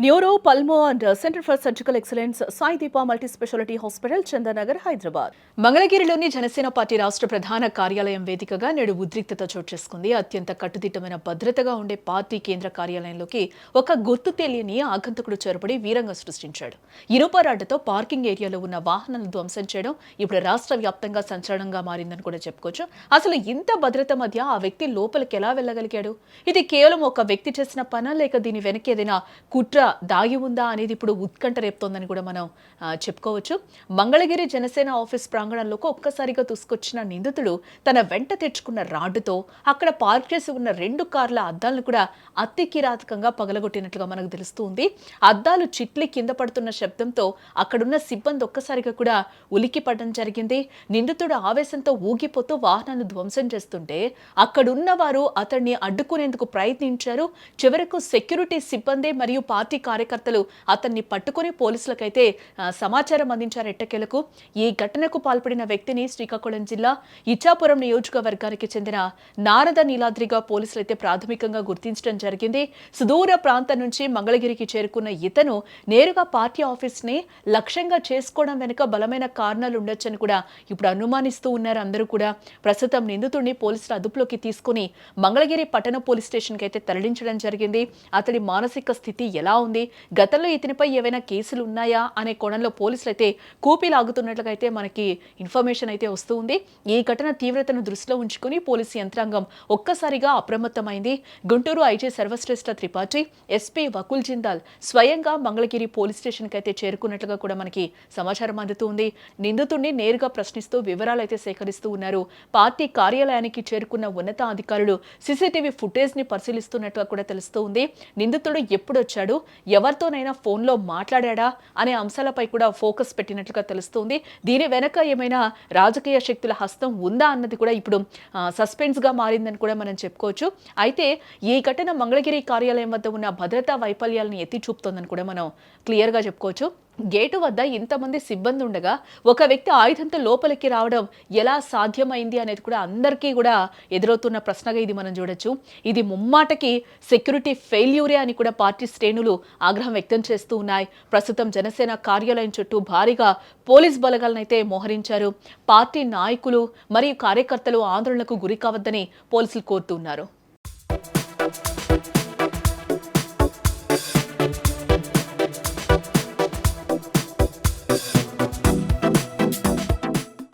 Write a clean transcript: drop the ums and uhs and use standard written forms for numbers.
Neuro pulmo and centre for surgical excellence Sai Deepa multi speciality hospital Chandanagar Hyderabad. మంగళగిరిలోని Janasena party రాష్ట్ర ప్రధాన కార్యాలయం వేదికగా నేడు ఉద్రిక్తత చోటు చేసుకుంది. అత్యంత కట్టుదిట్టమైన భద్రతగా ఉండే పార్టీ కేంద్ర కార్యాలయంలోకి ఒక గుర్తు తెలియని ఆగంతకుడు చొరబడి వీరంగం సృష్టించాడు. ఇనుప రాడ్డుతో పార్కింగ్ ఏరియాలో ఉన్న వాహనాలను ధ్వంసం చేయడం ఇప్పుడు రాష్ట్ర వ్యాప్తంగా సంచలనంగా మారిందని కూడా చెప్పుకోవచ్చు. అసలు ఇంత భద్రత మధ్య ఆ వ్యక్తి లోపలికి ఎలా వెళ్ళగలిగాడు? ఇది కేవలం ఒక వ్యక్తి చేసిన పనా, లేక దీని వెనక ఏదైనా కుట్ర దాగి ఉందా అనేది ఇప్పుడు ఉత్కంఠ రేపుతోందని కూడా మనం చెప్పుకోవచ్చు. మంగళగిరి జనసేన ఆఫీస్ ప్రాంగణంలోకి ఒక్కసారిగా దూసుకొచ్చిన నిందితుడు తన వెంట తెచ్చుకున్న రాడ్డుతో అక్కడ పార్క్ చేసి ఉన్న 2 కార్ల అద్దాలను కూడా అతి కిరాతకంగా పగలగొట్టినట్లుగా మనకు తెలుస్తుంది. అద్దాలు చిట్లి కింద పడుతున్న శబ్దంతో అక్కడున్న సిబ్బంది ఒక్కసారిగా కూడా ఉలికి పడడం జరిగింది. నిందితుడు ఆవేశంతో ఊగిపోతూ వాహనాన్ని ధ్వంసం చేస్తుంటే అక్కడున్న వారు అతన్ని అడ్డుకునేందుకు ప్రయత్నించారు. చివరకు సెక్యూరిటీ సిబ్బంది మరియు పార్టీ కార్యకర్తలు అతన్ని పట్టుకుని పోలీసులకైతే సమాచారం అందించారు. ఎట్టకేలకు ఈ ఘటనకు పాల్పడిన వ్యక్తిని శ్రీకాకుళం జిల్లా ఇచ్చాపురం నియోజకవర్గానికి చెందిన నారద నీలాద్రిగా పోలీసులు అయితే ప్రాథమికంగా గుర్తించడం జరిగింది. సుదూర ప్రాంతం నుంచి మంగళగిరికి చేరుకున్న ఇతను నేరుగా పార్టీ ఆఫీస్ ని లక్ష్యంగా చేసుకోవడం వెనుక బలమైన కారణాలు ఉండొచ్చని కూడా ఇప్పుడు అనుమానిస్తూ ఉన్నారు అందరూ కూడా. ప్రస్తుతం నిందితుడిని పోలీసులు అదుపులోకి తీసుకుని మంగళగిరి పట్టణ పోలీస్ స్టేషన్ కి అయితే తరలించడం జరిగింది. అతడి మానసిక స్థితి ఎలా ఉంది, గతంలో ఇతనిపై ఏవైనా కేసులు ఉన్నాయా అనే కోణంలో పోలీసులు అయితే కూపీలాగుతున్నట్లుగా అయితే మనకి ఇన్ఫర్మేషన్ అయితే వస్తూ ఉంది. ఈ ఘటన తీవ్రతను దృష్టిలో ఉంచుకుని పోలీసు యంత్రాంగం ఒక్కసారిగా అప్రమత్తమైంది. గుంటూరు ఐజీ సర్వశ్రేష్ఠ త్రిపాఠి, ఎస్పీ వకుల్ జిందాల్ స్వయంగా మంగళగిరి పోలీస్ స్టేషన్ కి అయితే చేరుకున్నట్లుగా కూడా మనకి సమాచారం అందుతూ ఉంది. నిందితుడిని నేరుగా ప్రశ్నిస్తూ వివరాలు అయితే సేకరిస్తూ ఉన్నారు. పార్టీ కార్యాలయానికి చేరుకున్న ఉన్నతాధికారులు సీసీటీవీ ఫుటేజ్ ని పరిశీలిస్తున్నట్టుగా కూడా తెలుస్తూ ఉంది. నిందితుడు ఎప్పుడు వచ్చాడు, ఎవరితోనైనా ఫోన్లో మాట్లాడా అనే అంశాలపై కూడా ఫోకస్ పెట్టినట్లుగా తెలుస్తుంది. దీని వెనక ఏమైనా రాజకీయ శక్తుల హస్తం ఉందా అన్నది కూడా ఇప్పుడు సస్పెన్స్ గా మారిందని కూడా మనం చెప్పుకోవచ్చు. అయితే ఈ ఘటన మంగళగిరి కార్యాలయం వద్ద ఉన్న భద్రతా వైఫల్యాలను ఎత్తి చూపుతోందని కూడా మనం క్లియర్ గా చెప్పుకోవచ్చు. గేటు వద్ద ఇంతమంది సిబ్బంది ఉండగా ఒక వ్యక్తి ఆయుధంతో లోపలికి రావడం ఎలా సాధ్యమైంది అనేది కూడా అందరికీ కూడా ఎదురవుతున్న ప్రశ్నగా ఇది మనం చూడొచ్చు. ఇది ముమ్మాటకి సెక్యూరిటీ ఫెయిల్యూరే అని కూడా పార్టీ శ్రేణులు ఆగ్రహం వ్యక్తం చేస్తూ ఉన్నాయి. ప్రస్తుతం జనసేన కార్యాలయం చుట్టూ భారీగా పోలీస్ బలగాలను అయితే మోహరించారు. పార్టీ నాయకులు మరియు కార్యకర్తలు ఆందోళనకు గురి కావద్దని పోలీసులు కోరుతున్నారు.